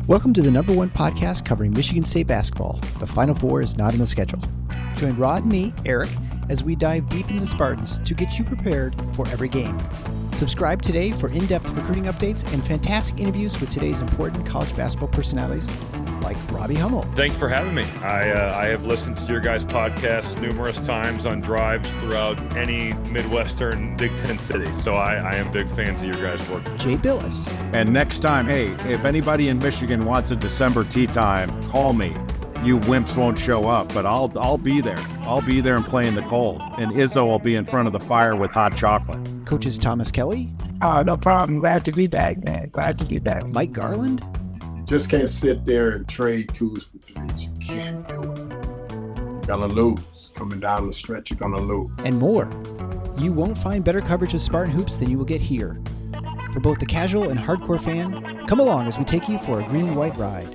Welcome to the #1 podcast covering Michigan State basketball. The Final Four is not on the schedule. Join Rod and me, Eric, as we dive deep into the Spartans to get you prepared for every game. Subscribe today for in-depth recruiting updates and fantastic interviews with today's important college basketball personalities like Robbie Hummel. Thanks for having me. I have listened to your guys' podcast numerous times on drives throughout any Midwestern Big Ten city. So I am big fans of your guys' work. Jay Billis. And next time, hey, if anybody in Michigan wants a December tea time, call me. You wimps won't show up, but I'll be there. I'll be there and play in the cold. And Izzo will be in front of the fire with hot chocolate. Coaches Thomas Kelly. No problem. Glad to be back, man. Glad to be back. Mike Garland. Just can't sit there and trade twos for threes. You can't do it. You're gonna lose. Coming down the stretch, you're gonna lose. And more. You won't find better coverage of Spartan hoops than you will get here. For both the casual and hardcore fan, come along as we take you for a green and white ride.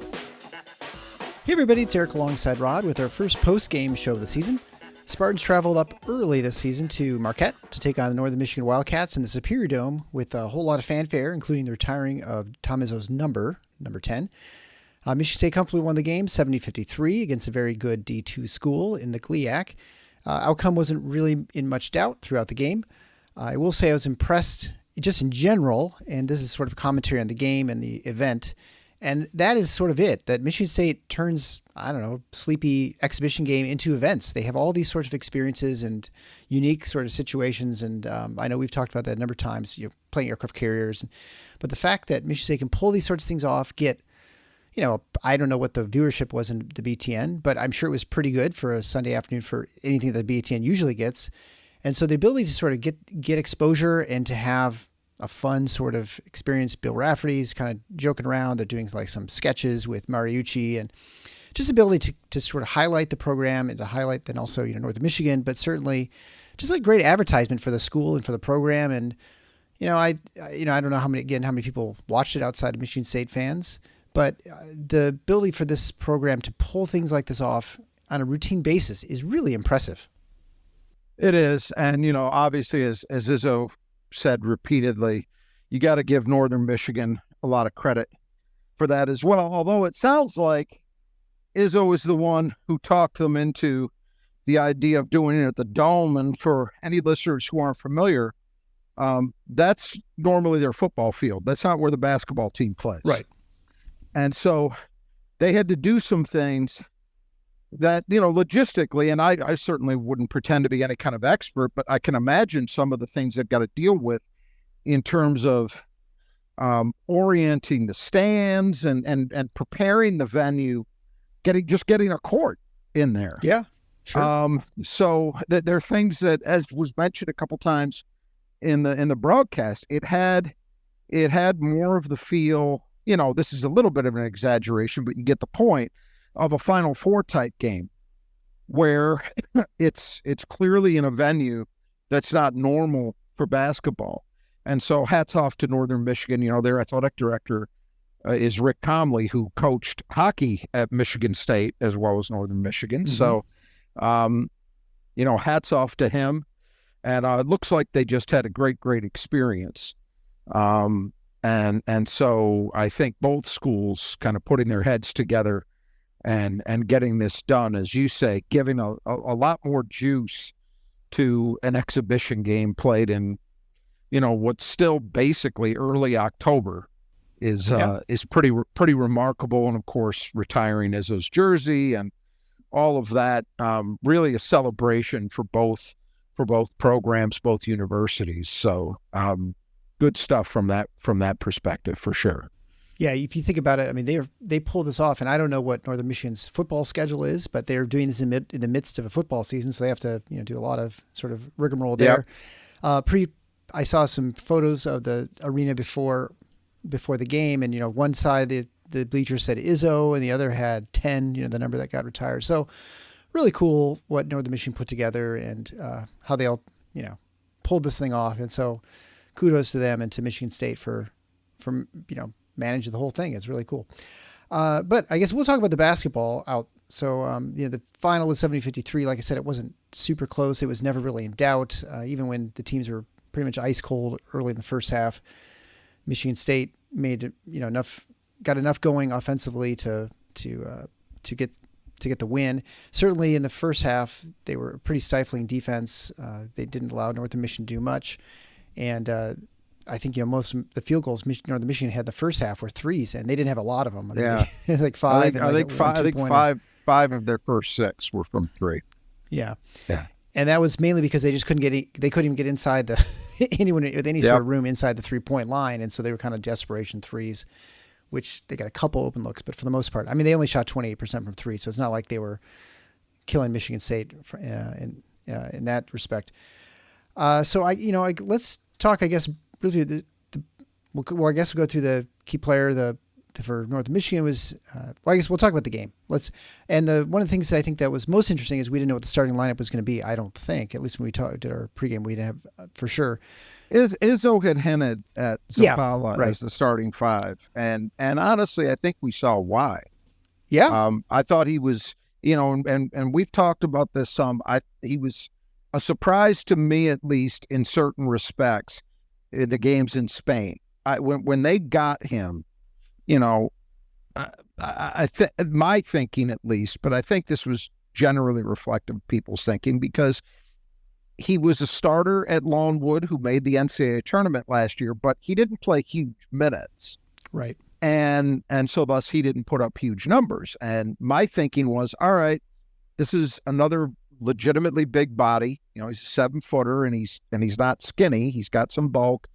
Hey everybody, it's Eric alongside Rod with our first post-game show of the season. Spartans traveled up early this season to Marquette to take on the Northern Michigan Wildcats in the Superior Dome with a whole lot of fanfare, including the retiring of Tom Izzo's number 10. Michigan State comfortably won the game 70-53 against a very good D2 school in the GLIAC. Outcome wasn't really in much doubt throughout the game. I will say I was impressed just in general, and this is sort of commentary on the game and the event, and that is sort of it, that Michigan State turns, sleepy exhibition game into events. They have all these sorts of experiences and unique sort of situations, and I know we've talked about that a number of times, playing aircraft carriers. But the fact that Michigan State can pull these sorts of things off, get, I don't know what the viewership was in the BTN, but I'm sure it was pretty good for a Sunday afternoon for anything that the BTN usually gets. And so the ability to sort of get exposure and to have a fun sort of experience. Bill Rafferty's kind of joking around. They're doing like some sketches with Mariucci and just ability to sort of highlight the program and to highlight then also, Northern Michigan, but certainly just like great advertisement for the school and for the program. And, I don't know how many people watched it outside of Michigan State fans, but the ability for this program to pull things like this off on a routine basis is really impressive. It is. And, obviously, as Izzo said repeatedly, you got to give Northern Michigan a lot of credit for that as well. Although it sounds like Izzo is the one who talked them into the idea of doing it at the Dome. And for any listeners who aren't familiar, that's normally their football field. That's not where the basketball team plays. Right. And so they had to do some things that, logistically, and I certainly wouldn't pretend to be any kind of expert, but I can imagine some of the things they've got to deal with in terms of orienting the stands and preparing the venue, getting a court in there. Yeah, sure. So there are things that, as was mentioned a couple times in the broadcast, it had more of the feel, this is a little bit of an exaggeration, but you get the point, of a Final Four type game where it's clearly in a venue that's not normal for basketball. And so hats off to Northern Michigan. Their athletic director is Rick Comley, who coached hockey at Michigan State as well as Northern Michigan. Mm-hmm. So, hats off to him. And it looks like they just had a great experience. And so I think both schools kind of putting their heads together and getting this done, as you say, giving a lot more juice to an exhibition game played in, what's still basically early October is pretty remarkable. And of course, retiring Izzo's jersey and all of that, really a celebration for both programs, both universities. So good stuff from that perspective for sure. Yeah, if you think about it, they pulled this off, and I don't know what Northern Michigan's football schedule is, but they're doing this in the midst of a football season, so they have to do a lot of sort of rigmarole there. Yep. I saw some photos of the arena before the game, and one side the bleacher said Izzo, and the other had 10, the number that got retired. So really cool what Northern Michigan put together and how they all pulled this thing off, and so kudos to them and to Michigan State for manage the whole thing. It's really cool. But I guess we'll talk about the basketball out. So, the final was 70-53. Like I said, it wasn't super close. It was never really in doubt. Even when the teams were pretty much ice cold early in the first half, Michigan State made, enough got enough going offensively to get the win. Certainly in the first half, they were a pretty stifling defense. They didn't allow Northern Michigan to do much, and I think most of the field goals Northern Michigan had the first half were threes, and they didn't have a lot of them. I mean, like five. I think five of their first six were from three. Yeah. Yeah. And that was mainly because they just couldn't even get inside the anyone with any sort of room inside the 3-point line, and so they were kind of desperation threes, which they got a couple open looks, but for the most part, I mean, they only shot 28% from three, so it's not like they were killing Michigan State in that respect. So let's talk. I guess really I guess we'll go through the key player. For North Michigan was, I guess we'll talk about the game. One of the things that I think that was most interesting is we didn't know what the starting lineup was going to be. I don't think, at least when we did our pregame, we didn't have for sure. Izzo had hinted at Zapala as the starting five, and honestly, I think we saw why. Yeah, I thought he was, and we've talked about this some. He was a surprise to me, at least in certain respects, in the games in Spain. When they got him. My thinking at least, but I think this was generally reflective of people's thinking because he was a starter at Longwood who made the NCAA tournament last year, but he didn't play huge minutes. Right. And so thus he didn't put up huge numbers. And my thinking was, all right, this is another legitimately big body. He's a 7-footer and he's not skinny. He's got some bulk.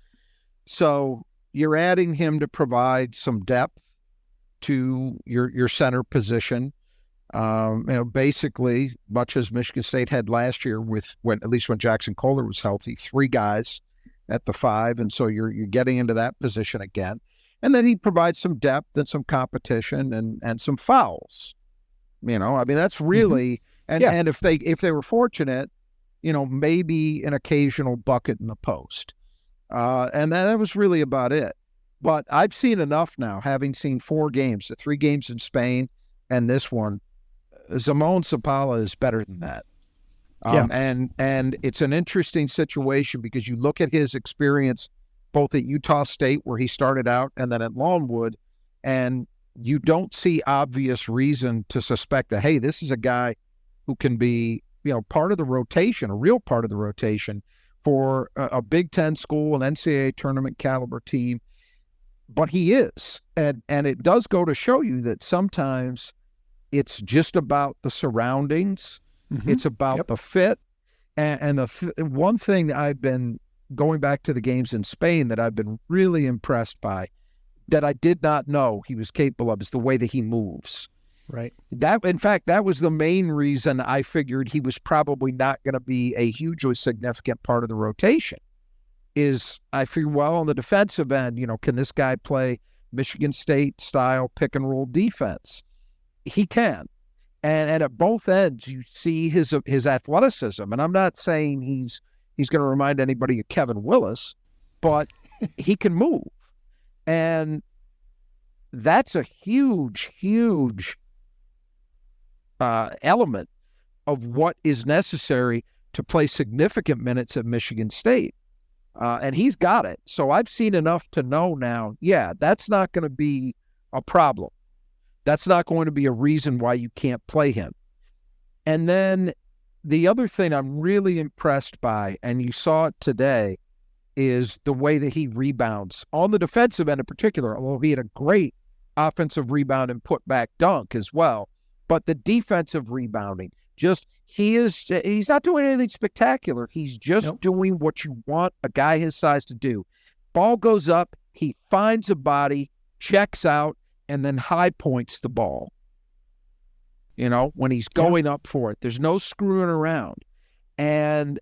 So you're adding him to provide some depth to your center position. Basically, much as Michigan State had last year when Jackson Kohler was healthy, 3 guys at the 5, and so you're getting into that position again. And then he provides some depth and some competition and some fouls. That's really and if they were fortunate, maybe an occasional bucket in the post. And that was really about it. But I've seen enough now, having seen 4 games, the 3 games in Spain and this one. Zapala is better than that. And it's an interesting situation because you look at his experience both at Utah State, where he started out, and then at Longwood, and you don't see obvious reason to suspect that, hey, this is a guy who can be, part of the rotation, a real part of the rotation for a Big Ten school, an NCAA tournament caliber team. But he is. And it does go to show you that sometimes it's just about the surroundings. Mm-hmm. It's about the fit. And one thing that I've been going back to the games in Spain that I've been really impressed by that I did not know he was capable of is the way that he moves. Right. In fact, that was the main reason I figured he was probably not going to be a hugely significant part of the rotation. Is I figured, well, on the defensive end, can this guy play Michigan State style pick and roll defense? He can. And at both ends, you see his athleticism. And I'm not saying he's going to remind anybody of Kevin Willis, but he can move. And that's a huge, huge element of what is necessary to play significant minutes at Michigan State. And he's got it. So I've seen enough to know now, that's not going to be a problem. That's not going to be a reason why you can't play him. And then the other thing I'm really impressed by, and you saw it today, is the way that he rebounds on the defensive end in particular, although he had a great offensive rebound and putback dunk as well. But the defensive rebounding, he's not doing anything spectacular. He's just doing what you want a guy his size to do. Ball goes up, he finds a body, checks out, and then high points the ball. When he's going up for it, there's no screwing around. And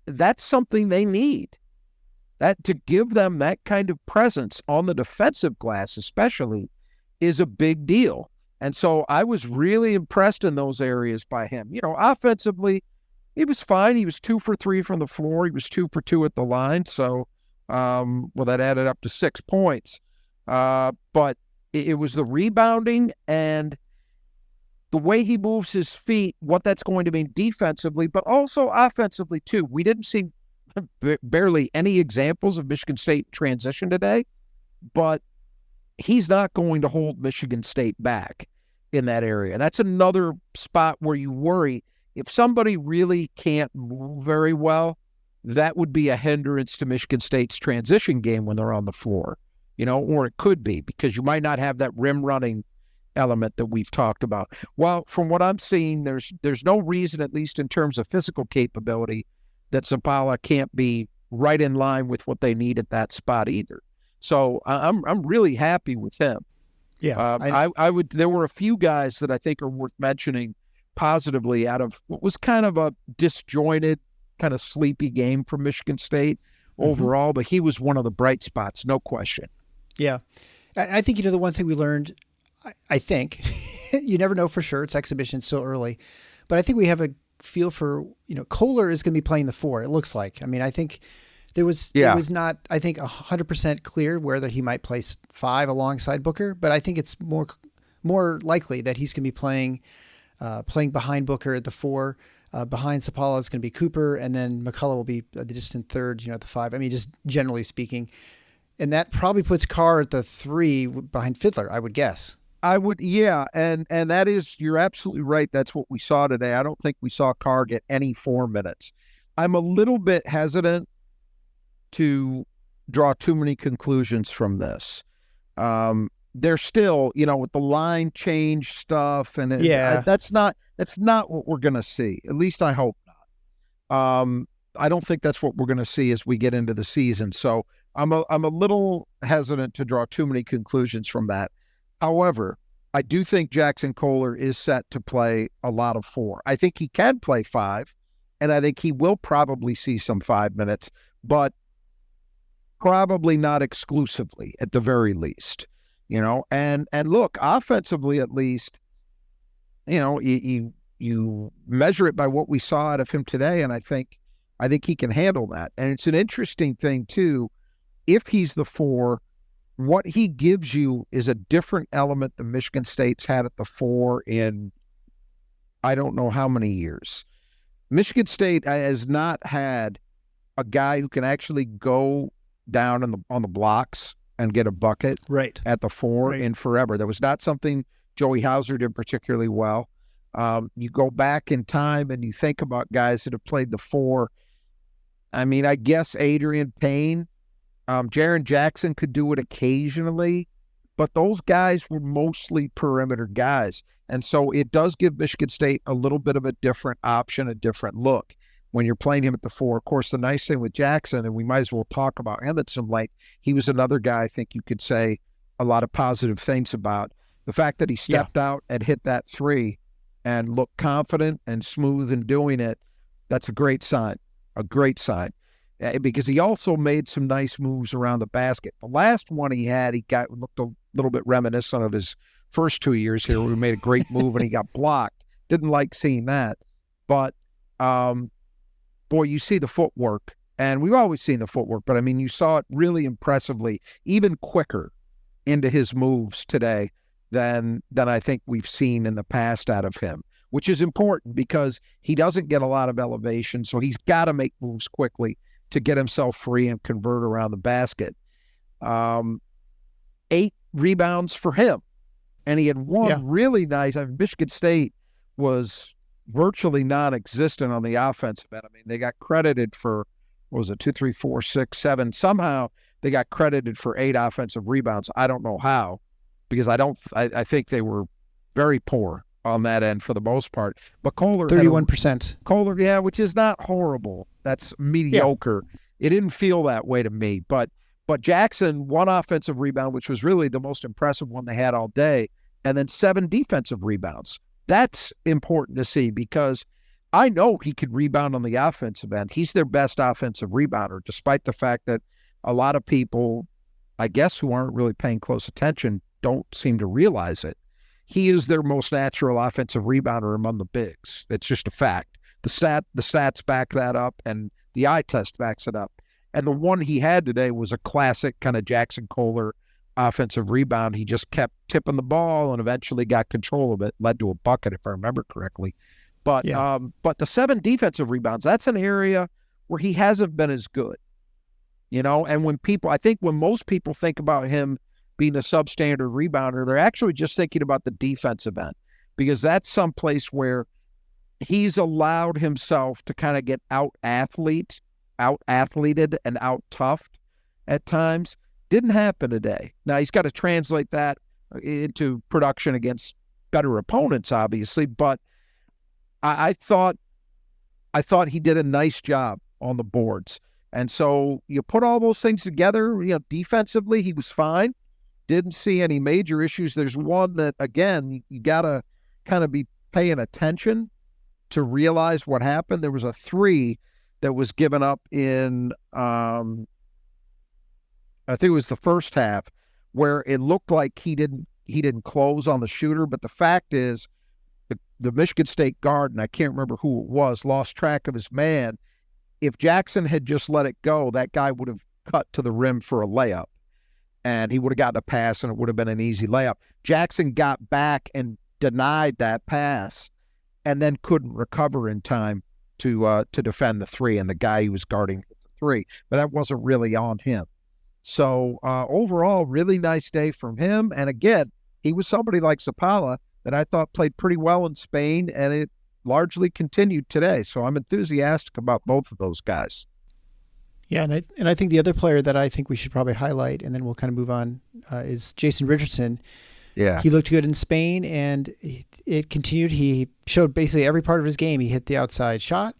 that's something they need. That to give them that kind of presence on the defensive glass especially is a big deal. And so I was really impressed in those areas by him. Offensively, he was fine. He was 2 for 3 from the floor. He was 2 for 2 at the line. So, that added up to 6 points. But it was the rebounding and the way he moves his feet, what that's going to mean defensively, but also offensively too. We didn't see barely any examples of Michigan State transition today, but he's not going to hold Michigan State back in that area. That's another spot where you worry if somebody really can't move very well, that would be a hindrance to Michigan State's transition game when they're on the floor, or it could be because you might not have that rim running element that we've talked about. Well, from what I'm seeing, there's no reason, at least in terms of physical capability, that Zapala can't be right in line with what they need at that spot either. So I'm really happy with him. Yeah, I would. There were a few guys that I think are worth mentioning positively out of what was kind of a disjointed, kind of sleepy game for Michigan State overall, but he was one of the bright spots, no question. Yeah. I think, the one thing we learned, I think, you never know for sure, it's exhibition, still early, but I think we have a feel for, Kohler is going to be playing the 4, it looks like. I mean, I think it was not, I think, 100% clear whether he might play 5 alongside Booker, but I think it's more likely that he's going to be playing behind Booker at the 4. Behind Zapala is going to be Cooper, and then McCullough will be the distant third, at the 5. I mean, just generally speaking. And that probably puts Carr at the 3 behind Fiddler, I would guess. And that is, you're absolutely right. That's what we saw today. I don't think we saw Carr get any 4 minutes. I'm a little bit hesitant to draw too many conclusions from this. They're still, with the line change stuff, and that's not what we're going to see. At least I hope not. I don't think that's what we're going to see as we get into the season. So I'm a little hesitant to draw too many conclusions from that. However, I do think Jackson Kohler is set to play a lot of 4. I think he can play 5, and I think he will probably see some 5 minutes, but probably not exclusively at the very least. And look, offensively at least, you measure it by what we saw out of him today, and I think he can handle that. And it's an interesting thing too. If he's the 4, what he gives you is a different element than Michigan State's had at the 4 in I don't know how many years. Michigan State has not had a guy who can actually go down on the blocks and get a bucket at the 4 in forever. That was not something Joey Hauser did particularly well. You go back in time and you think about guys that have played the 4. I mean, I guess Adrian Payne, Jaren Jackson could do it occasionally, but those guys were mostly perimeter guys. And so it does give Michigan State a little bit of a different option, a different look when you're playing him at the 4. Of course, the nice thing with Jackson, and we might as well talk about him at some length, he was another guy I think you could say a lot of positive things about. The fact that he stepped out and hit that 3 and looked confident and smooth in doing it, that's a great sign, because he also made some nice moves around the basket. The last one he looked a little bit reminiscent of his first 2 years here where he made a great move and he got blocked. Didn't like seeing that. But, boy, you see the footwork, and we've always seen the footwork, but, I mean, you saw it really impressively, even quicker into his moves today than I think we've seen in the past out of him, which is important because he doesn't get a lot of elevation, so he's got to make moves quickly to get himself free and convert around the basket. 8 rebounds for him, and he had one really nice. I mean, Michigan State was virtually non-existent on the offensive end. I mean, they got credited for, 2, 3, 4, 6, 7. Somehow they got credited for 8 offensive rebounds. I don't know how, because I think they were very poor on that end for the most part. But Kohler, 31%. Kohler, which is not horrible. That's mediocre. It didn't feel that way to me. But Jackson, 1 offensive rebound, which was really the most impressive one they had all day, and then 7 defensive rebounds. That's important to see because I know he could rebound on the offensive end. He's their best offensive rebounder, despite the fact that a lot of people, I guess, who aren't really paying close attention don't seem to realize it. He is their most natural offensive rebounder among the bigs. It's just a fact. The stats back that up, and the eye test backs it up. And the one he had today was a classic kind of Jackson Kohler offensive rebound. He just kept tipping the ball and eventually got control of it, led to a bucket, if I remember correctly. But the 7 defensive rebounds, that's an area where he hasn't been as good. And when most people think about him being a substandard rebounder. They're actually just thinking about the defensive end, because that's someplace where he's allowed himself to kind of get out-athleted and out-toughed at times. Didn't happen today. Now, he's got to translate that into production against better opponents, obviously, but I thought he did a nice job on the boards. And so you put all those things together, defensively, he was fine. Didn't see any major issues. There's one that, again, you got to kind of be paying attention to realize what happened. There was a 3 that was given up in, I think it was the first half, where it looked like he didn't close on the shooter. But the fact is, the Michigan State guard, and I can't remember who it was, lost track of his man. If Jackson had just let it go, that guy would have cut to the rim for a layup, and he would have gotten a pass, and it would have been an easy layup. Jackson got back and denied that pass, and then couldn't recover in time to defend the 3, and the guy he was guarding the 3. But that wasn't really on him. So overall, really nice day from him. And again, he was somebody like Zapala that I thought played pretty well in Spain, and it largely continued today. So I'm enthusiastic about both of those guys. Yeah, and I think the other player that I think we should probably highlight, and then we'll kind of move on, is Jason Richardson. Yeah. He looked good in Spain, and it continued. He showed basically every part of his game. He hit the outside shot.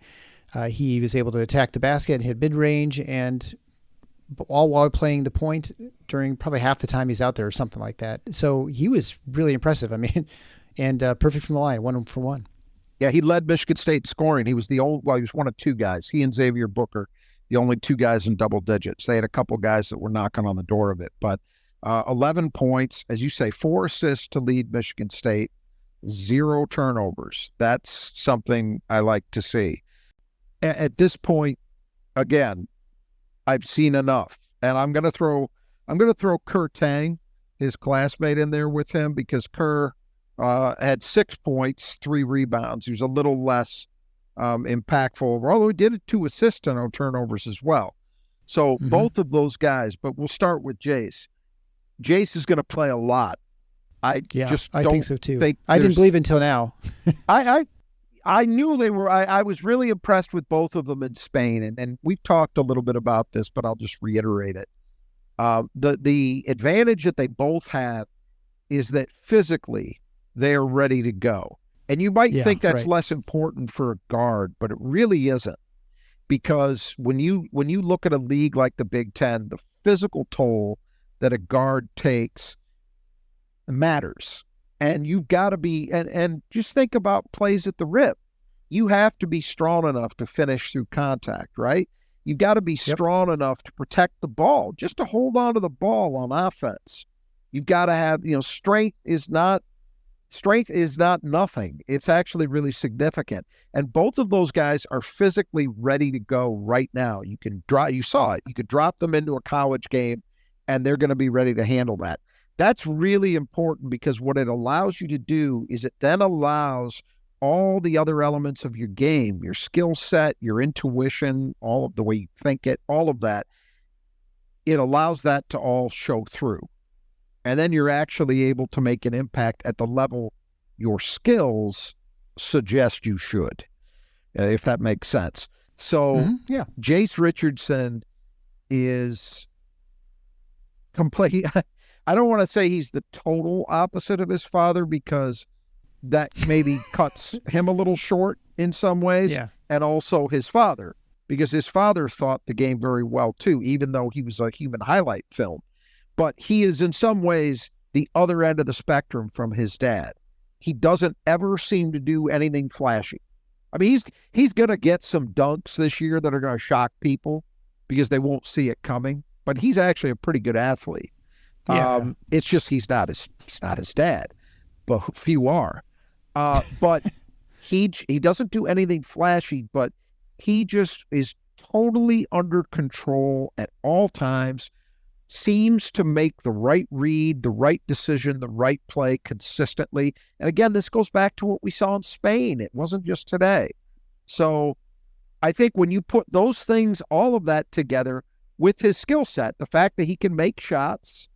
He was able to attack the basket and hit mid-range, and all while playing the point during probably half the time he's out there or something like that. So he was really impressive. I mean, and perfect from the line, 1 for 1. Yeah, he led Michigan State scoring. He was he was one of 2 guys. He and Xavier Booker, the only 2 guys in double digits. They had a couple guys that were knocking on the door of it. But 11 points, as you say, 4 assists to lead Michigan State, 0 turnovers. That's something I like to see. At this point, again, I've seen enough. And I'm going to throw Kerr Tang, his classmate, in there with him, because Kerr had 6 points, 3 rebounds. He was a little less impactful, although he did 2 assists and 0 turnovers as well. So both of those guys, but we'll start with Jace. Jace is going to play a lot. I think so too. I didn't believe until now. I knew they were. I was really impressed with both of them in Spain, and we've talked a little bit about this, but I'll just reiterate it. The advantage that they both have is that physically they are ready to go. And you might think that's less important for a guard, but it really isn't, because when you look at a league like the Big Ten, the physical toll that a guard takes matters. And you've got to be, and just think about plays at the rim. You have to be strong enough to finish through contact, right? You've got to be strong enough to protect the ball, just to hold on to the ball on offense. You've got to have, strength is not nothing. It's actually really significant. And both of those guys are physically ready to go right now. You saw it. You could drop them into a college game and they're going to be ready to handle that. That's really important, because what it allows you to do is it then allows all the other elements of your game, your skill set, your intuition, all of the way you think it, all of that, it allows that to all show through. And then you're actually able to make an impact at the level your skills suggest you should, if that makes sense. So Jace Richardson is complete. I don't want to say he's the total opposite of his father, because that maybe cuts him a little short in some ways. Yeah. And also his father, because his father thought the game very well too, even though he was a human highlight film. But he is in some ways the other end of the spectrum from his dad. He doesn't ever seem to do anything flashy. I mean, he's going to get some dunks this year that are going to shock people because they won't see it coming. But he's actually a pretty good athlete. Yeah. It's just he's not his dad, but few are. But he doesn't do anything flashy, but he just is totally under control at all times, seems to make the right read, the right decision, the right play consistently. And again, this goes back to what we saw in Spain. It wasn't just today. So I think when you put those things, all of that together with his skill set, the fact that he can make shots,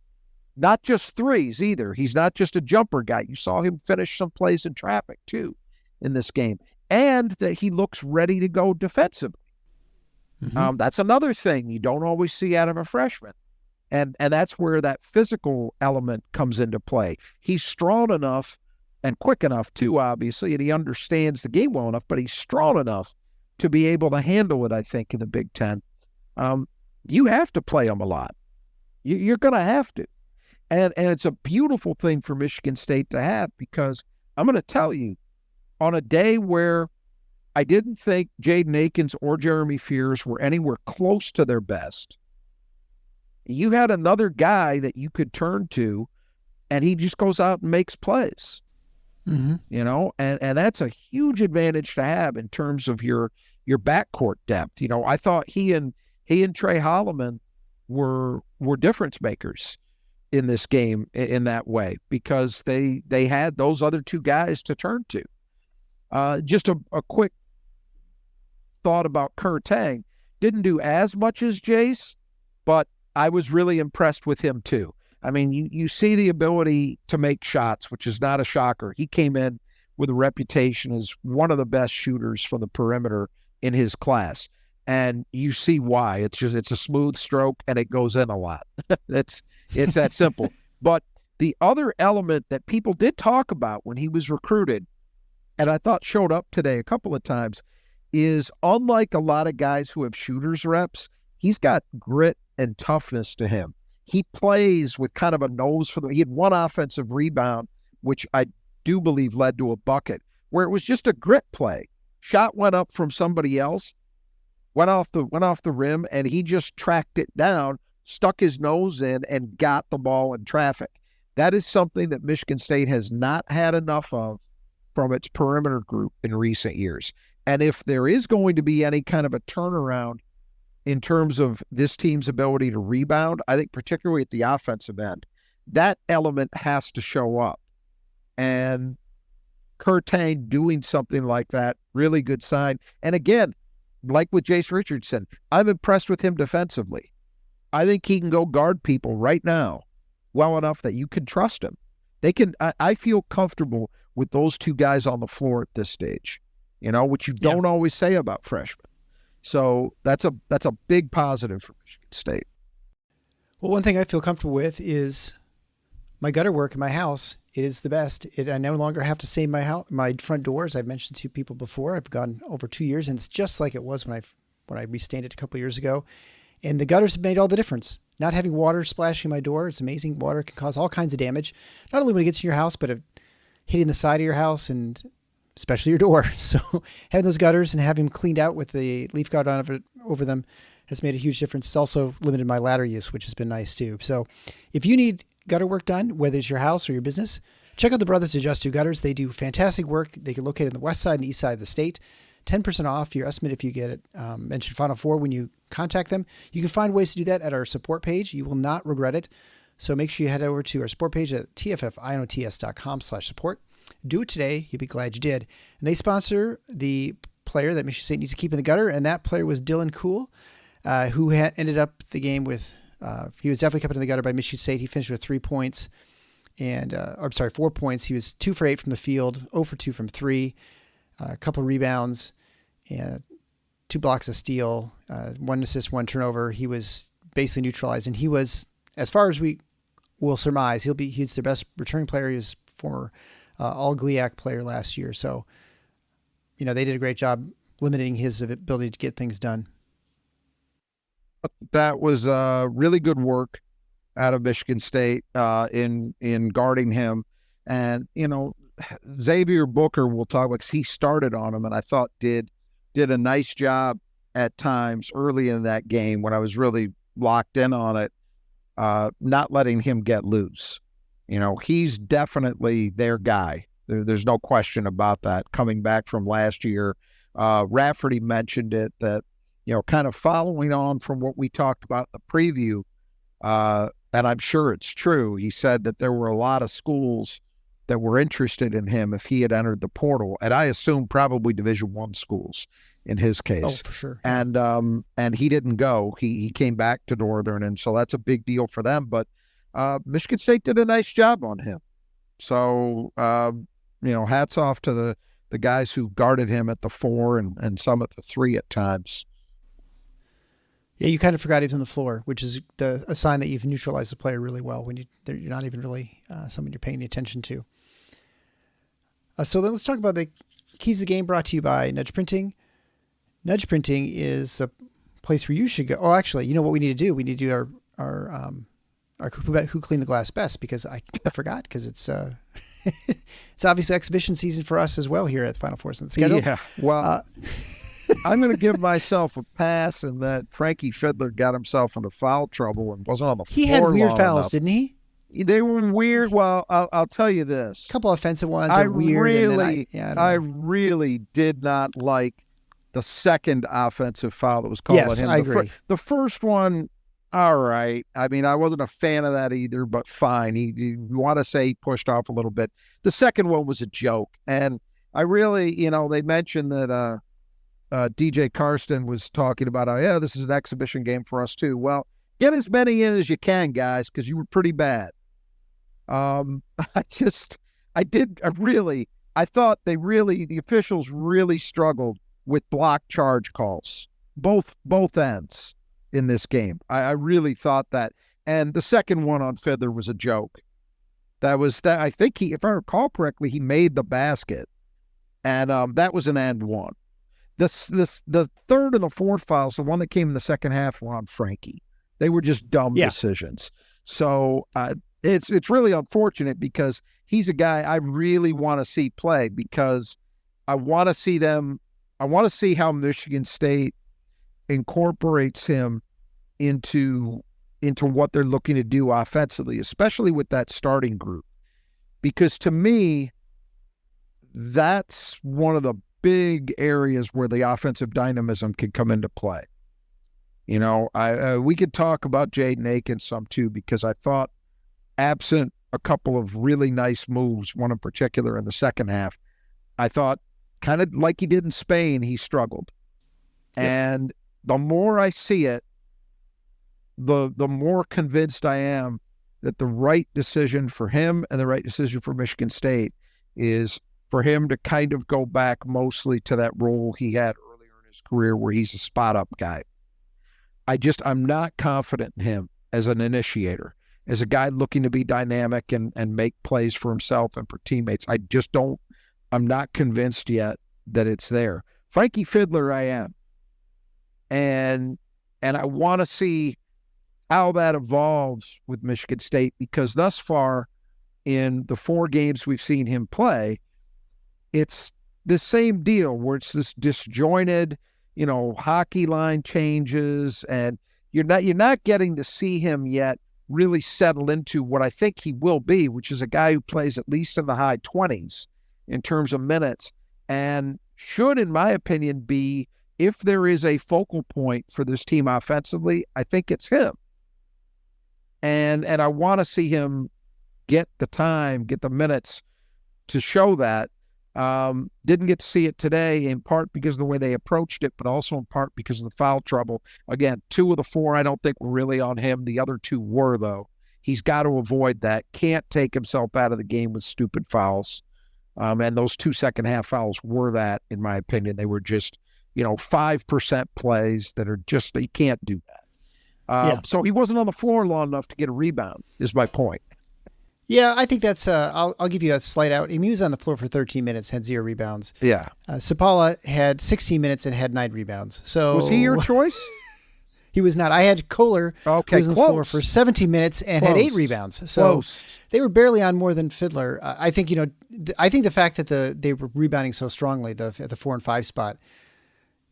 Not just threes either. He's not just a jumper guy. You saw him finish some plays in traffic too in this game. And that he looks ready to go defensively. Mm-hmm. That's another thing you don't always see out of a freshman. And that's where that physical element comes into play. He's strong enough and quick enough too, obviously, and he understands the game well enough, but he's strong enough to be able to handle it, I think, in the Big Ten. You have to play him a lot. You're going to have to. And it's a beautiful thing for Michigan State to have, because I'm going to tell you, on a day where I didn't think Jaden Akins or Jeremy Fears were anywhere close to their best, you had another guy that you could turn to, and he just goes out and makes plays. Mm-hmm. You know, and that's a huge advantage to have in terms of your backcourt depth. You know, I thought he and Trey Holloman were difference makers in this game in that way, because they had those other two guys to turn to. Just a quick thought about Kerr Tang. Didn't do as much as Jace, but I was really impressed with him too. I mean, you see the ability to make shots, which is not a shocker. He came in with a reputation as one of the best shooters from the perimeter in his class. And you see why. It's a smooth stroke, and it goes in a lot. It's that simple. But the other element that people did talk about when he was recruited, and I thought showed up today a couple of times, is unlike a lot of guys who have shooters reps, he's got grit and toughness to him. He plays with kind of a nose for he had one offensive rebound, which I do believe led to a bucket, where it was just a grit play. Shot went up from somebody else, went off the rim, and he just tracked it down, stuck his nose in, and got the ball in traffic. That is something that Michigan State has not had enough of from its perimeter group in recent years. And if there is going to be any kind of a turnaround in terms of this team's ability to rebound, I think particularly at the offensive end, that element has to show up. And Kerr Tang doing something like that, really good sign. And again, like with Jace Richardson, I'm impressed with him defensively. I think he can go guard people right now well enough that you can trust him. I feel comfortable with those two guys on the floor at this stage, you know, which you don't always say about freshmen. So that's a big positive for Michigan State. Well, one thing I feel comfortable with is my gutter work in my house. It is the best. I no longer have to stain my front doors. I've mentioned to people before. I've gone over 2 years, and it's just like it was when I restained it a couple of years ago. And the gutters have made all the difference. Not having water splashing my door, it's amazing. Water can cause all kinds of damage, not only when it gets in your house, but hitting the side of your house and especially your door. So having those gutters and having them cleaned out with the leaf guard over them has made a huge difference. It's also limited my ladder use, which has been nice too. So if you need gutter work done, whether it's your house or your business, check out the Brothers Adjust 2 Gutters. They do fantastic work. They can locate on the west side and the east side of the state. 10% off your estimate if you get it. Mention Final Four when you contact them. You can find ways to do that at our support page. You will not regret it. So make sure you head over to our support page at tffinots.com/support. Do it today. You'll be glad you did. And they sponsor the player that Michigan State needs to keep in the gutter, and that player was Dylan Cool, who ended up the game with, he was definitely kept in the gutter by Michigan State. He finished with 3 points, 4 points. He was 2 for 8 from the field, 0 for 2 from 3, a couple rebounds, and 2 blocks of steal, 1 assist, 1 turnover. He was basically neutralized, and he was, as far as we will surmise, he's their best returning player. He was former all GLIAC player last year. So, you know, they did a great job limiting his ability to get things done. That was really good work out of Michigan State in guarding him. And, you know, Xavier Booker, we'll talk about, 'cause he started on him and I thought did a nice job at times early in that game when I was really locked in on it, not letting him get loose. You know, he's definitely their guy. There's no question about that. Coming back from last year, Rafferty mentioned it, that, you know, kind of following on from what we talked about in the preview, and I'm sure it's true. He said that there were a lot of schools that were interested in him if he had entered the portal, and I assume probably Division I schools in his case. Oh, for sure. And he didn't go. He came back to Northern, and so that's a big deal for them. But Michigan State did a nice job on him. So, hats off to the guys who guarded him at the 4 and some at the 3 at times. Yeah, you kind of forgot he was on the floor, which is a sign that you've neutralized the player really well when you're not even really someone you're paying attention to. So then let's talk about the keys of the game, brought to you by Nudge Printing. Nudge Printing is a place where you should go. Oh, actually, you know what we need to do? We need to do our Who Cleaned the Glass Best, because I forgot, because it's it's obviously exhibition season for us as well here at Final Four on the schedule. Yeah, well, I'm going to give myself a pass in that Frankie Fiddler got himself into foul trouble and wasn't on the floor. He had weird fouls, enough. Didn't he? They were weird. Well, I'll tell you this. A couple offensive ones are weird. I really did not like the second offensive foul that was called on him. I agree. The first one, all right. I mean, I wasn't a fan of that either, but fine. You want to say he pushed off a little bit. The second one was a joke. And I really, they mentioned that DJ Karsten was talking about, this is an exhibition game for us too. Well, get as many in as you can, guys, because you were pretty bad. I thought the officials really struggled with block charge calls, both ends in this game. I really thought that. And the second one on Fiddler was a joke. I think if I recall correctly, he made the basket, and that was an and one. The third and the fourth fouls, the one that came in the second half, were on Frankie. They were just dumb decisions. So it's really unfortunate, because he's a guy I really want to see play, because I want to see how Michigan State incorporates him into what they're looking to do offensively, especially with that starting group. Because to me, that's one of the big areas where the offensive dynamism can come into play. We could talk about Jaden Akins some too, because I thought, absent a couple of really nice moves, one in particular in the second half, I thought, kind of like he did in Spain, he struggled. Yep. And the more I see it, the more convinced I am that the right decision for him and the right decision for Michigan State is for him to kind of go back mostly to that role he had earlier in his career, where he's a spot-up guy. I'm not confident in him as an initiator, as a guy looking to be dynamic and make plays for himself and for teammates. I'm not convinced yet that it's there. Frankie Fiddler, I am. And I want to see how that evolves with Michigan State, because thus far in the 4 games we've seen him play, it's the same deal where it's this disjointed, hockey line changes, and you're not getting to see him yet really settle into what I think he will be, which is a guy who plays at least in the high 20s in terms of minutes, and should, in my opinion, be, if there is a focal point for this team offensively, I think it's him. And I want to see him get the time, get the minutes to show that. Didn't get to see it today, in part because of the way they approached it, but also in part because of the foul trouble. Again, 2 of the 4 I don't think were really on him. The other 2 were, though. He's got to avoid that. Can't take himself out of the game with stupid fouls. And those 2 second-half fouls were that, in my opinion. They were just, 5% plays that are just, you can't do that. So he wasn't on the floor long enough to get a rebound, is my point. Yeah, I think that's, I'll give you a slight out. He was on the floor for 13 minutes, had 0 rebounds. Yeah. Zapala had 16 minutes and had 9 rebounds. So was he your choice? He was not. I had Kohler, who was on the floor for 17 minutes and had 8 rebounds. So they were barely on more than Fiddler. I think, I think the fact that they were rebounding so strongly at the 4 and 5 spot,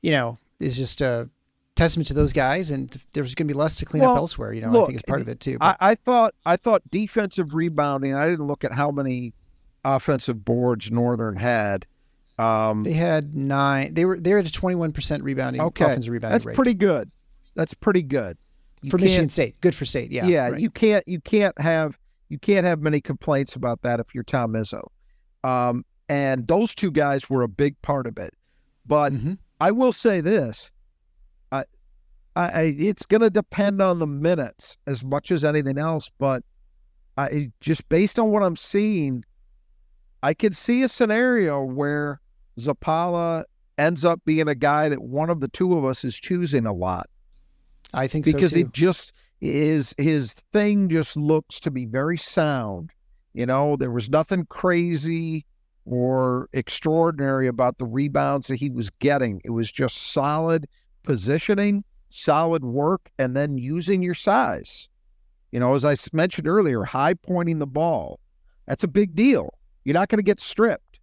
is just a testament to those guys, and there's going to be less to clean up elsewhere. I think it's part of it too. But I thought defensive rebounding. I didn't look at how many offensive boards Northern had. They had 9. They were at a 21% rebounding. Offensive rebounding That's rate. pretty good. That's pretty good for Michigan State. Good for State. Yeah. Yeah. Right. You can't have many complaints about that if you're Tom Izzo. And those 2 guys were a big part of it. But I will say this. It's going to depend on the minutes as much as anything else, but just based on what I'm seeing, I could see a scenario where Zapala ends up being a guy that one of the two of us is choosing a lot. I think so, because too. it just is, his thing just looks to be very sound. There was nothing crazy or extraordinary about the rebounds that he was getting. It was just solid positioning, solid work, and then using your size. As I mentioned earlier, high pointing the ball. That's a big deal. You're not going to get stripped,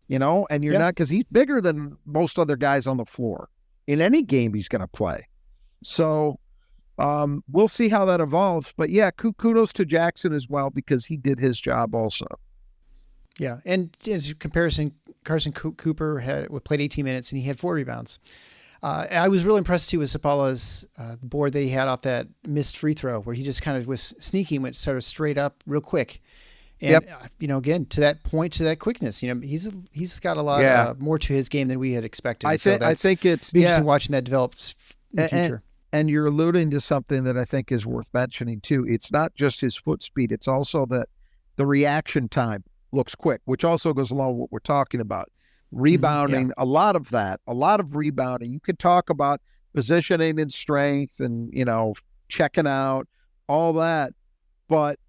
and you're not, because he's bigger than most other guys on the floor in any game he's going to play. So we'll see how that evolves. But yeah, kudos to Jackson as well, because he did his job also. Yeah, and in comparison, Carson Cooper played 18 minutes and he had 4 rebounds. I was really impressed too with Zapala's board that he had off that missed free throw, where he just kind of was sneaky, went sort of straight up real quick. And, again, to that point, to that quickness, he's got a lot more to his game than we had expected. I think it's interesting watching that develop in the future. And you're alluding to something that I think is worth mentioning too. It's not just his foot speed. It's also that the reaction time looks quick, which also goes along with what we're talking about. Rebounding, a lot of rebounding. You could talk about positioning and strength and, checking out, all that. But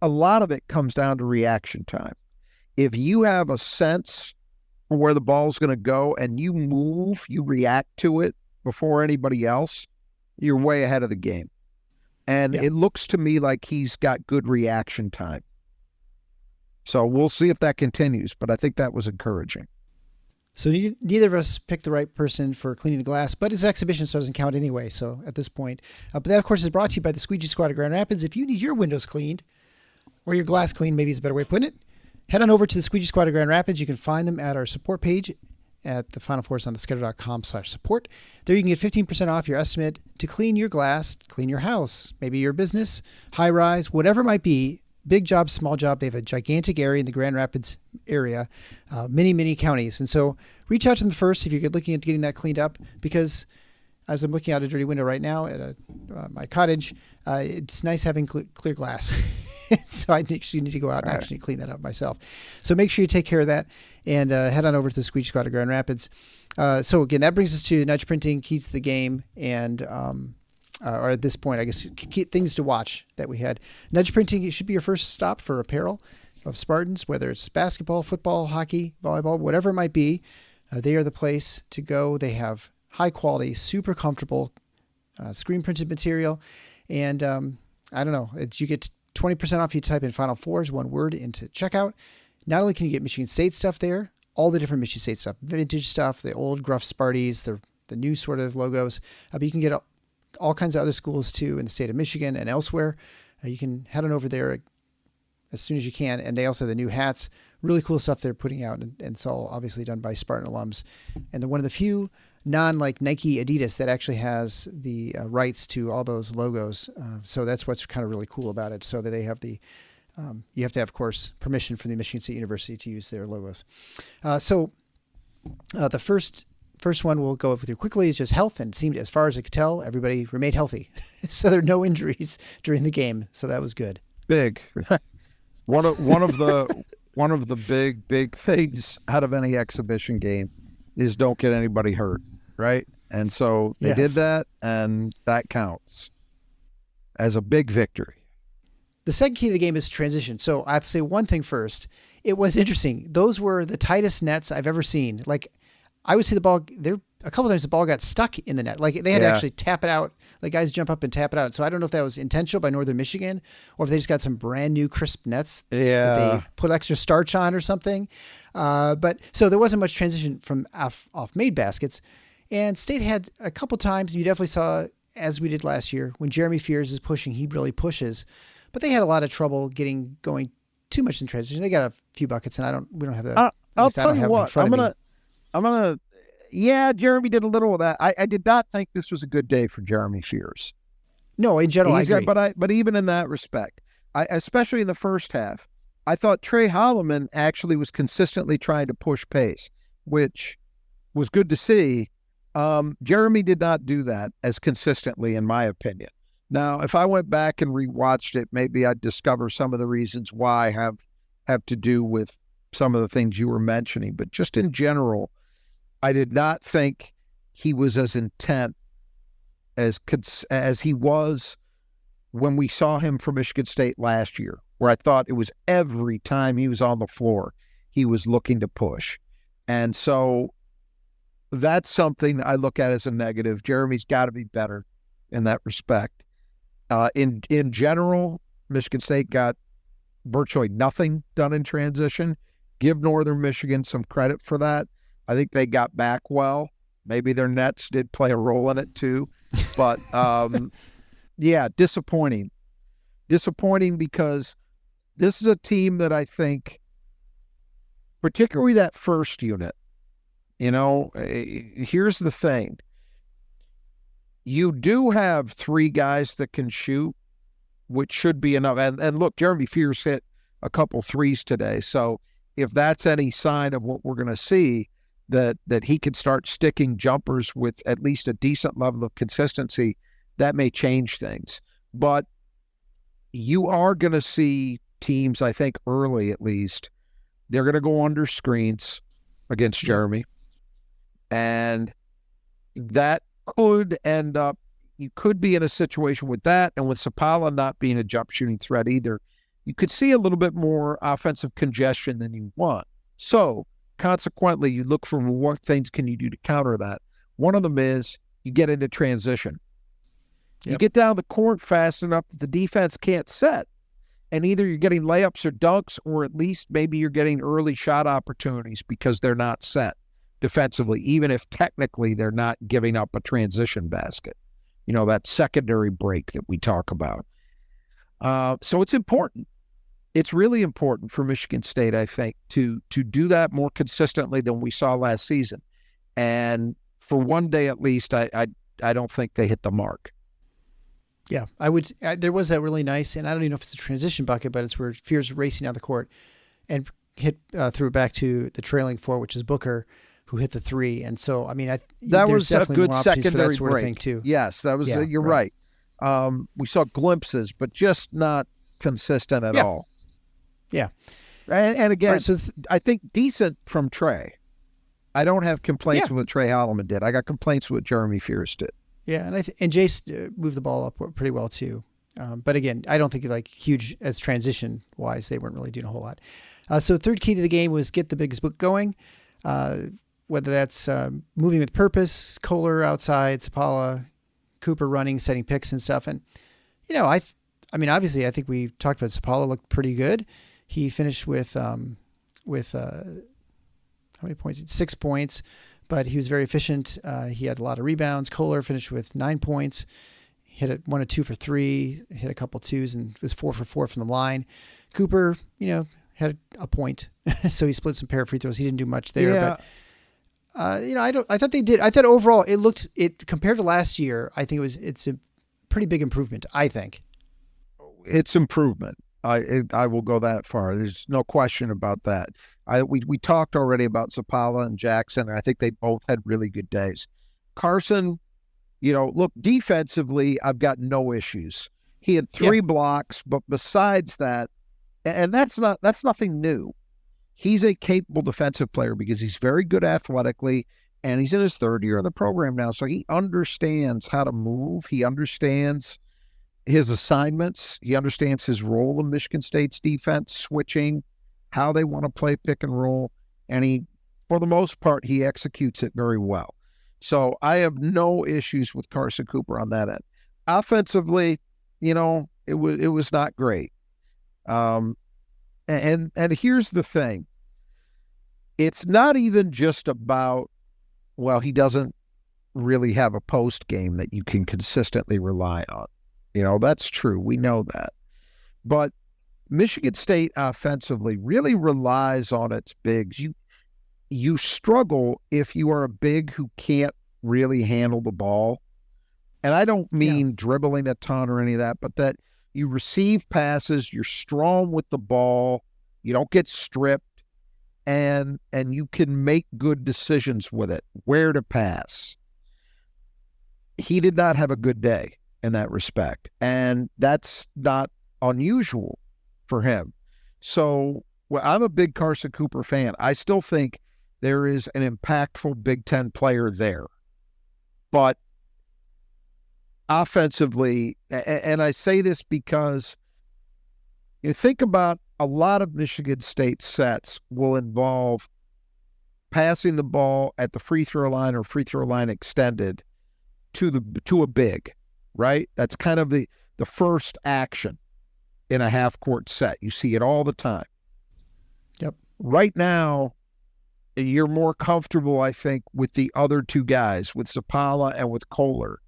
a lot of it comes down to reaction time. If you have a sense for where the ball's going to go and you move, you react to it before anybody else, you're way ahead of the game. And it looks to me like he's got good reaction time. So we'll see if that continues, but I think that was encouraging. So neither of us picked the right person for cleaning the glass, but his exhibition so doesn't count anyway. So at this point, but that of course is brought to you by the Squeegee Squad of Grand Rapids. If you need your windows cleaned, or your glass cleaned, maybe is a better way of putting it, head on over to the Squeegee Squad of Grand Rapids. You can find them at our support page at the Final Fours on theskedule.com/support. There you can get 15% off your estimate to clean your glass, clean your house, maybe your business, high rise, whatever it might be. Big job, small job. They have a gigantic area in the Grand Rapids area, many counties. And so reach out to them first if you're looking at getting that cleaned up, because as I'm looking out a dirty window right now at my cottage, it's nice having clear glass. So I actually need to go out and actually clean that up myself. So make sure you take care of that and head on over to the Squeegee Squad of Grand Rapids. So again, that brings us to Nudge Printing, Keys to the Game, and or at this point, I guess, things to watch that we had. Nudge Printing, it should be your first stop for apparel of Spartans, whether it's basketball, football, hockey, volleyball, whatever it might be. They are the place to go. They have high quality, super comfortable screen printed material. And I don't know, you get 20% off. You type in Final Fours, one word, into checkout. Not only can you get Michigan State stuff there, all the different Michigan State stuff, vintage stuff, the old Gruff Sparties, the new sort of logos, but you can get all kinds of other schools too in the state of Michigan and elsewhere. You can head on over there as soon as you can. And they also have the new hats, really cool stuff they're putting out. And it's all obviously done by Spartan alums. And they're one of the few like Nike, Adidas that actually has the rights to all those logos. So that's what's kind of really cool about it. So that they have you have to have, of course, permission from the Michigan State University to use their logos. So the first one we'll go with you quickly is just health, and it seemed, as far as I could tell, everybody remained healthy. So there are no injuries during the game. So that was good. Big. One of the big things out of any exhibition game is don't get anybody hurt, right? And so they did that, and that counts as a big victory. The second key to the game is transition. So I have to say one thing first. It was interesting. Those were the tightest nets I've ever seen. Like, I would see the ball there a couple of times. The ball got stuck in the net. Like, they had to actually tap it out. Like, guys jump up and tap it out. So I don't know if that was intentional by Northern Michigan, or if they just got some brand new crisp nets that they put extra starch on or something. But so there wasn't much transition from off made baskets. And State had a couple times, you definitely saw, as we did last year, when Jeremy Fears is pushing, he really pushes. But they had a lot of trouble going too much in transition. They got a few buckets, and we don't have that. I'll tell you what, I'm gonna. Yeah, Jeremy did a little of that. I did not think this was a good day for Jeremy Fears. No, in general, I agree. But even in that respect, especially in the first half, I thought Trey Holloman actually was consistently trying to push pace, which was good to see. Jeremy did not do that as consistently, in my opinion. Now, if I went back and rewatched it, maybe I'd discover some of the reasons why have to do with some of the things you were mentioning. But just in general, I did not think he was as intent as he was when we saw him for Michigan State last year, where I thought it was every time he was on the floor, he was looking to push. And so that's something I look at as a negative. Jeremy's got to be better in that respect. In general, Michigan State got virtually nothing done in transition. Give Northern Michigan some credit for that. I think they got back well. Maybe their nets did play a role in it too. But, yeah, disappointing. Disappointing because this is a team that I think, particularly that first unit, here's the thing. You do have 3 guys that can shoot, which should be enough. And look, Jeremy Fears hit a couple threes today. So if that's any sign of what we're going to see, that he can start sticking jumpers with at least a decent level of consistency, that may change things. But you are going to see teams, I think early at least, they're going to go under screens against Jeremy. And that could end up, you could be in a situation with that, and with Zapala not being a jump shooting threat either, you could see a little bit more offensive congestion than you want. So consequently, you look for what things can you do to counter that. One of them is you get into transition. Yep. You get down the court fast enough that the defense can't set, and either you're getting layups or dunks, or at least maybe you're getting early shot opportunities because they're not set defensively, even if technically they're not giving up a transition basket. That secondary break that we talk about. So it's important. It's really important for Michigan State, I think, to do that more consistently than we saw last season. And for one day at least, I don't think they hit the mark. Yeah, there was that really nice, and I don't even know if it's a transition bucket, but it's where Fears racing down the court and threw it back to the trailing 4, which is Booker, who hit the 3. And so, I mean, that was a good secondary sort break of thing too. Yes, that was. You're right. We saw glimpses, but just not consistent at all. Yeah, and again, I think decent from Trey. I don't have complaints with what Trey Holloman did. I got complaints with what Jeremy Fears did. Yeah, and Jace moved the ball up pretty well too. But again, I don't think huge as transition wise, they weren't really doing a whole lot. So third key to the game was get the biggest book going. Whether that's moving with purpose, Kohler outside, Zapala, Cooper running, setting picks and stuff. And, I mean, obviously, I think we talked about Zapala looked pretty good. He finished with how many points? 6 points, but he was very efficient. He had a lot of rebounds. Kohler finished with 9 points, hit 1 of 2 for 3, hit a couple twos, and was 4 for 4 from the line. Cooper, had a point, so he split some pair of free throws. He didn't do much there, but. I thought they did. I thought overall it compared to last year. I think it's a pretty big improvement. I think it's improvement. I will go that far. There's no question about that. We talked already about Zapala and Jackson. And I think they both had really good days. Carson, look, defensively, I've got no issues. He had 3 blocks, but besides that, and that's nothing new. He's a capable defensive player because he's very good athletically, and he's in his 3rd year of the program now. So he understands how to move. He understands his assignments. He understands his role in Michigan State's defense, switching, how they want to play pick and roll. And for the most part, he executes it very well. So I have no issues with Carson Cooper on that end. Offensively, it was not great. And here's the thing. It's not even just about, he doesn't really have a post game that you can consistently rely on. That's true. We know that. But Michigan State offensively really relies on its bigs. You struggle if you are a big who can't really handle the ball. And I don't mean dribbling a ton or any of that, but that you receive passes, you're strong with the ball, you don't get stripped, and you can make good decisions with it, where to pass. He did not have a good day in that respect. And that's not unusual for him. So I'm a big Carson Cooper fan. I still think there is an impactful Big Ten player there. But offensively, and I say this because you think about a lot of Michigan State sets will involve passing the ball at the free throw line or free throw line extended to a big, right? That's kind of the first action in a half court set. You see it all the time. Yep. Right now, you're more comfortable, I think, with the other two guys, with Zapala and with Kohler,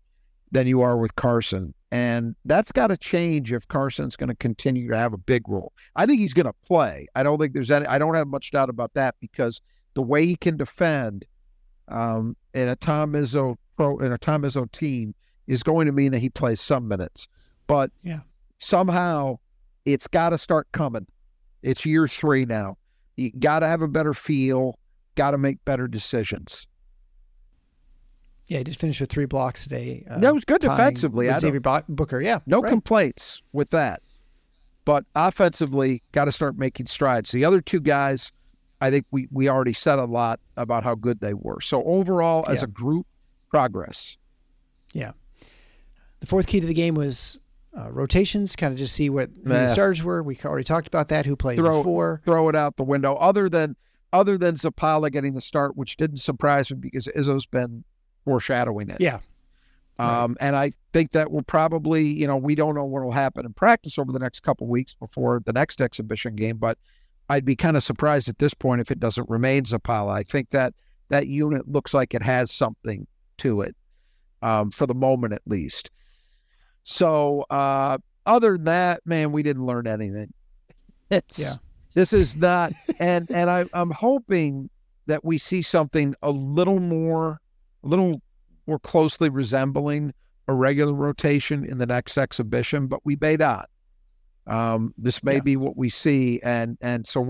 than you are with Carson. And that's got to change if Carson's going to continue to have a big role. I think he's going to play. I don't have much doubt about that, because the way he can defend in a Tom Izzo team is going to mean that he plays some minutes. But somehow it's got to start coming. It's year 3 now. You got to have a better feel, got to make better decisions. Yeah, he did finish with 3 blocks today. That was good defensively. Xavier Booker, yeah. No complaints with that. But offensively, got to start making strides. The other two guys, I think we already said a lot about how good they were. So overall, as a group, progress. Yeah. The fourth key to the game was rotations, kind of just see what who the starters were. We already talked about that. Who plays the 4? Throw it out the window. Other than Zapala getting the start, which didn't surprise me because Izzo's been foreshadowing it. Yeah. And I think that will probably, we don't know what will happen in practice over the next couple of weeks before the next exhibition game, but I'd be kind of surprised at this point if it doesn't remain Zapala. I think that unit looks like it has something to it, for the moment at least. So other than that, man, we didn't learn anything. This is not, and I'm hoping that we see something a little more closely resembling a regular rotation in the next exhibition, but we may not. This may be what we see, and so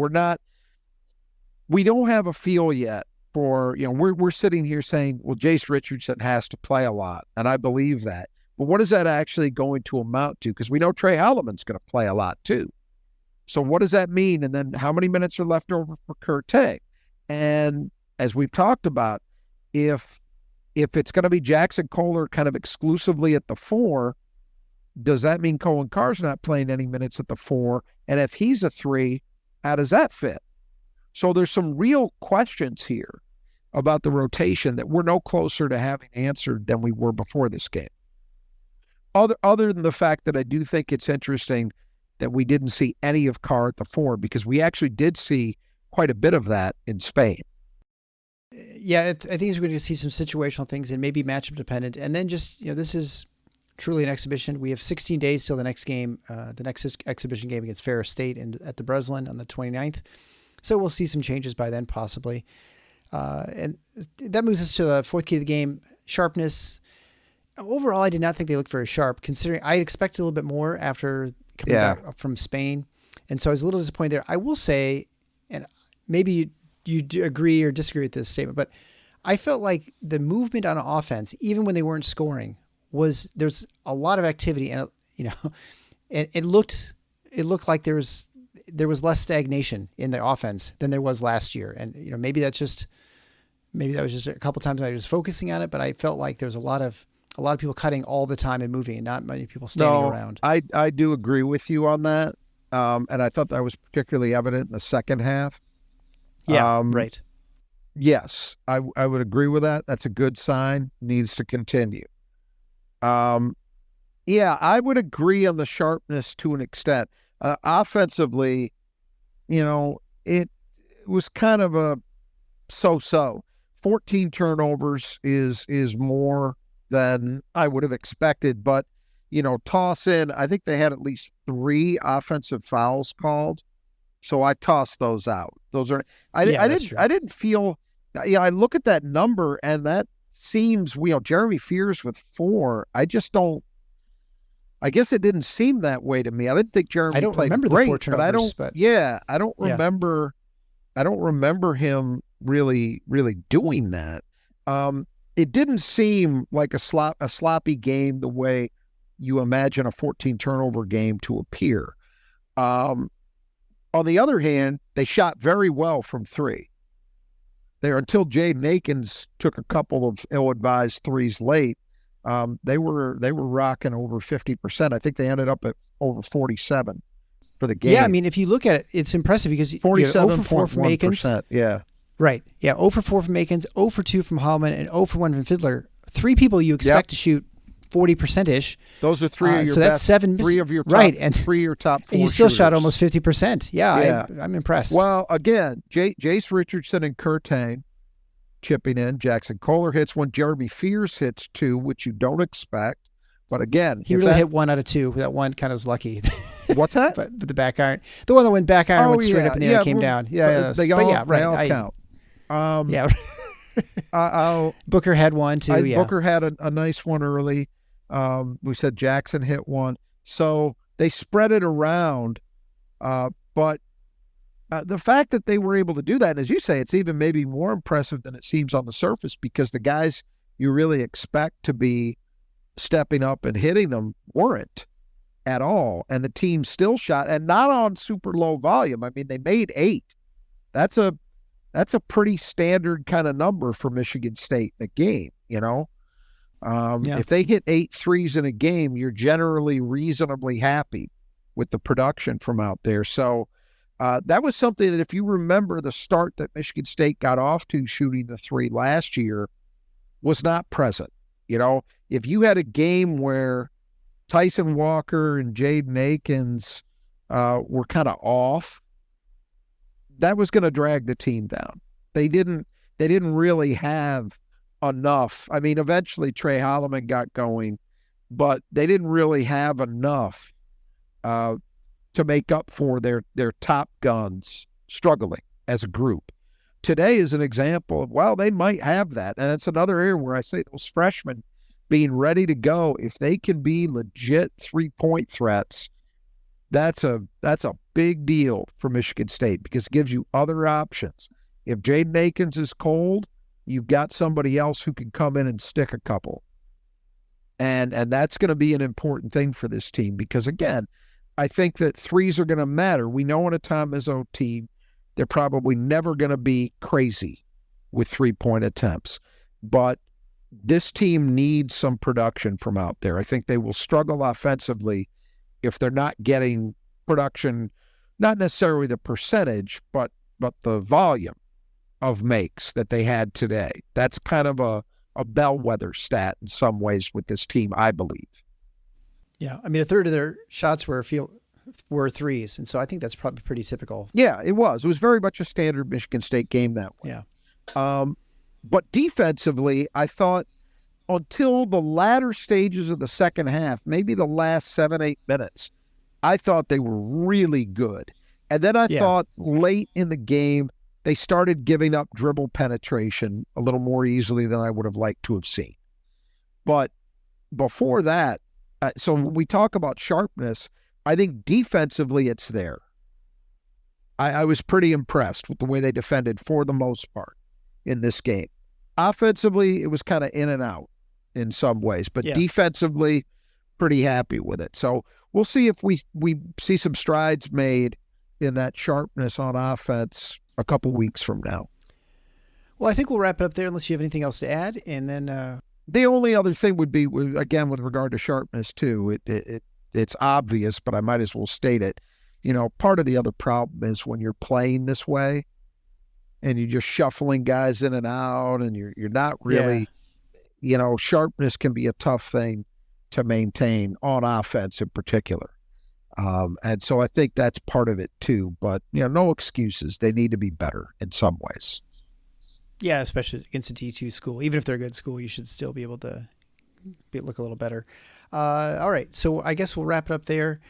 we don't have a feel yet for, we're sitting here saying, well, Jace Richardson has to play a lot, and I believe that. But what is that actually going to amount to? Because we know Trey Alleman's going to play a lot too. So what does that mean? And then how many minutes are left over for Kurte? And as we've talked about, if it's going to be Jackson Kohler kind of exclusively at the 4, does that mean Cohen Carr's not playing any minutes at the 4? And if he's a 3, how does that fit? So there's some real questions here about the rotation that we're no closer to having answered than we were before this game. Other than the fact that I do think it's interesting that we didn't see any of Carr at the 4, because we actually did see quite a bit of that in Spain. Yeah, I think we're going to see some situational things and maybe matchup dependent. And then just, this is truly an exhibition. We have 16 days till the next game, the next exhibition game against Ferris State at the Breslin on the 29th. So we'll see some changes by then, possibly. And that moves us to the fourth key of the game, sharpness. Overall, I did not think they looked very sharp, considering I expected a little bit more after coming back from Spain. And so I was a little disappointed there. I will say, and maybe you agree or disagree with this statement, but I felt like the movement on offense, even when they weren't scoring, there's a lot of activity, and it looked like there was less stagnation in the offense than there was last year. And maybe that was just a couple times I was focusing on it, but I felt like there was a lot of people cutting all the time and moving, and not many people standing around. I do agree with you on that, and I thought that was particularly evident in the second half. Yeah, right. Yes, I would agree with that. That's a good sign. Needs to continue. I would agree on the sharpness to an extent. Offensively, it was kind of a so-so. 14 turnovers is more than I would have expected, but toss in, I think they had at least 3 offensive fouls called. So I tossed those out. Those are, I didn't feel, I look at that number and that seems, Jeremy Fears with 4. I guess it didn't seem that way to me. I didn't think Jeremy played great, the 4 turnovers, but I don't remember him really doing that. It didn't seem like a sloppy game the way you imagine a 14 turnover game to appear. On the other hand, they shot very well from three. Until Jaden Akins took a couple of ill-advised threes late, they were rocking over 50%. I think they ended up at over 47 for the game. Yeah, I mean, if you look at it, it's impressive because 47.1%. Yeah. Right. Yeah, 0 for 4 from Akins, 0 for 2 from Hallman, and 0 for 1 from Fiddler. Three people you expect to shoot 40%-ish. Those are three of your so best, that's seven. Three of your top, right, and 3 of your top 4 and you still shooters. shot almost 50%. Yeah. I'm impressed. Well, again, Jace Richardson and Curtain chipping in. Jackson Kohler hits one. Jeremy Fears hits 2, which you don't expect. But again, he really hit 1 out of 2. That one kind of was lucky. What's that? but the back iron, the one that went back iron went straight up in the air and came down. Yeah, they all count. Booker had one too. Booker had a nice one early. We said Jackson hit one, so they spread it around. But the fact that they were able to do that, and as you say, it's even maybe more impressive than it seems on the surface, because the guys you really expect to be stepping up and hitting them weren't at all, and the team still shot, and not on super low volume. I mean, they made 8. That's a pretty standard kind of number for Michigan State in a game, you know. If they hit 8 threes in a game, you're generally reasonably happy with the production from out there. So that was something that, if you remember, the start that Michigan State got off to shooting the 3 last year was not present. You know, if you had a game where Tyson Walker and Jaden Akins were kind of off, that was going to drag the team down. They didn't really have enough. I mean, eventually Trey Holloman got going, but they didn't really have enough to make up for their top guns struggling as a group. Today is an example of, well, they might have that. And it's another area where I say those freshmen being ready to go, if they can be legit 3-point threats, that's a big deal for Michigan State, because it gives you other options. If Jaden Akins is cold, you've got somebody else who can come in and stick a couple. And that's going to be an important thing for this team, because, again, I think that threes are going to matter. We know in a Tom Izzo team, they're probably never going to be crazy with 3-point attempts. But this team needs some production from out there. I think they will struggle offensively if they're not getting production, not necessarily the percentage, but the volume of makes that they had today. That's kind of a bellwether stat in some ways with this team, I believe. Yeah, I mean, a third of their shots were threes, and so I think that's probably pretty typical. Yeah, it was. It was very much a standard Michigan State game that way. Yeah. But defensively, I thought until the latter stages of the second half, maybe the last 7-8 minutes, I thought they were really good. And then I thought late in the game, they started giving up dribble penetration a little more easily than I would have liked to have seen. But before that, so when we talk about sharpness, I think defensively it's there. I was pretty impressed with the way they defended for the most part in this game. Offensively, it was kind of in and out in some ways, but defensively, pretty happy with it. So we'll see if we see some strides made in that sharpness on offense a couple weeks from now. Well, I think we'll wrap it up there unless you have anything else to add. And then the only other thing would be, again, with regard to sharpness too, it's obvious, but I might as well state it. You know, part of the other problem is when you're playing this way and you're just shuffling guys in and out and you're not really, you know, sharpness can be a tough thing to maintain on offense in particular. And so I think that's part of it too, but, you know, no excuses. They need to be better in some ways. Yeah, especially against a D2 school. Even if they're a good school, you should still be able to look a little better. All right, so I guess we'll wrap it up there.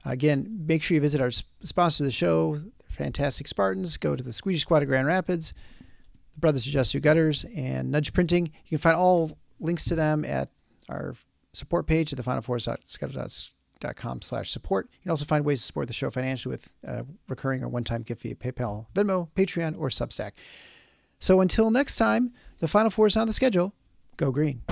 Again, make sure you visit our sponsor of the show, Fantastic Spartans. Go to the Squeegee Squad of Grand Rapids, the Brothers of Just Do Gutters, and Nudge Printing. You can find all links to them at our support page at thefinalfours.com/support. You can also find ways to support the show financially with recurring or one-time gift via PayPal, Venmo, Patreon, or Substack. So until next time, the Final Four is on the schedule. Go green.